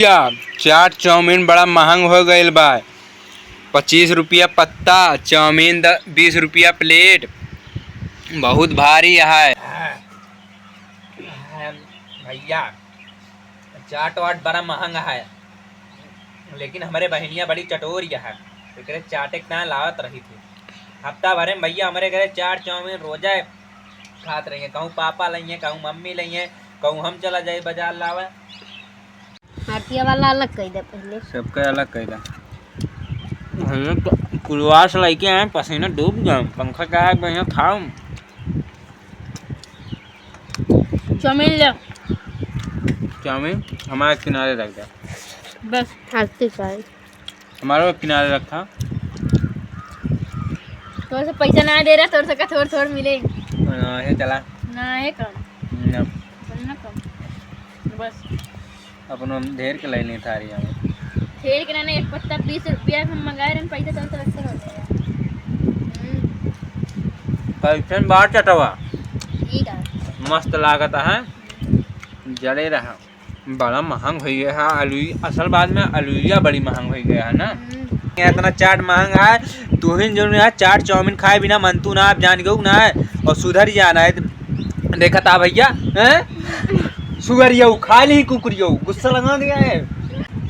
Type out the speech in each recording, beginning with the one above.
चाट chowmein बड़ा महंग हो गईल बा। 25 रुपया पत्ता, चाउमीन 20 रुपया प्लेट, बहुत भारी है भैया। चाट वाट बड़ा महंगा है, लेकिन हमारे बहनिया बड़ी चटोरिया है, तो चाटे ना लावत रही थी। हफ्ता भरे में भैया हमारे घरे चाट चाउमीन रोजा खात रही है। कहूँ पापा लइए, कहूँ मम्मी लइए, कहूँ हम चला जाए बाजार लावे। हाथिया वाला अलग कह दे, पहले सबका अलग कह दे। कुलवार से लेके आए, पसीना डूब गए, पंखा का है भैया खाओ। चाउमीन ले, चाउमीन हमारे किनारे रख दे बस। हाथी का हमारे किनारे रखा। तोर से पैसा ना दे रहा, तोर से का थोड़ थोड़ मिले है चला ना है कम न, ना कम बस। अपन हम ढेर के ले नहीं था रही हमें ढेर के ना, एक पत्ता 20 रुपया हम मंगाए रहे पैसा तो रखते हो कैसन बात चटवा ठीक है। मस्त लागत है, जड़े रहा। बड़ा महंग हो गया है आलू। असल बात में आलूया बड़ी महंग हो गया है ना। इतना चाट महंगा है, तू ही जो है चाट चाउमीन खाए बिना मनतू ना, आप जान गए ना है और सुधर जाना है। देखा था भैया सुगरिया खा ली, कुकुरिया गुस्सा लगा दिया है।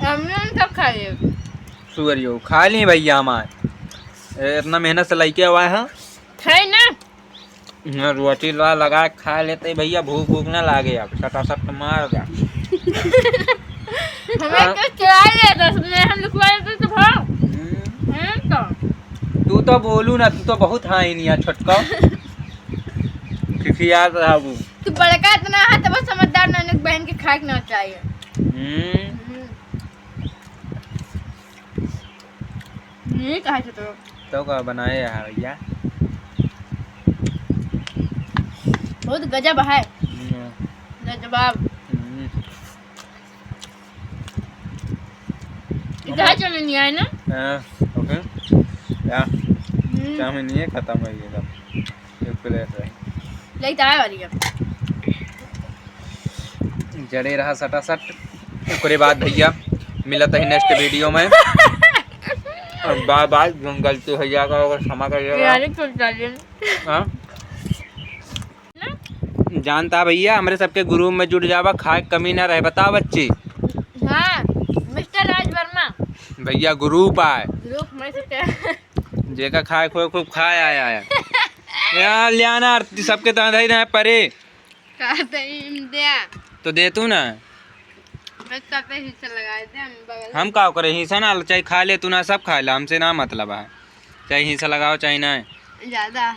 हमने कब खा लिए? सुगरिया खा ली भैया, हमारे इतना मेहनत से लेके हुआ है। खाए ना रोटी लगा खा लेते भैया, भूख भूख ना लागे। अब सटा मार दे हमें तो चला लेता, हम लिखवा लेते तो भाव तो। तू तो बोलू ना, तू तो बहुत हाँ ही नहीं छोटका खिखियात रहा वो। तू बड़का इतना है तो बस समझदार नानक बहन के खाए ना चाहिए। ये कहा तो का बनाए है भैया, बहुत गजब है, गजबाब। इधर चलने नहीं आए ना। ओके या चाउमीन नहीं है, खत्म हो गया एक प्लेट है लेते आए वाली है। जड़े रहा सटा सट। उसके बाद भैया मिलता है नेक्स्ट वीडियो में। और बाय बाय, गलती हो जाएगा अगर क्षमा करिएगा। जानता भैया हमारे सबके ग्रुप में जुड़ जावा, खाए कमी ना रहे। बताओ बच्ची। हाँ मिस्टर राज वर्मा भैया ग्रुप आए, ग्रुप में से जेका खाए खूब खूब खाए आया है यार। लियाना सबके तरह ना परे तो दे तू ना, हिस्सा लगाए थे हम का करे हिस्सा ना, चाहे खा ले तू ना, सब खा ले, हमसे ना मतलब है। चाहे हिस्सा लगाओ चाहे ना ज्यादा है।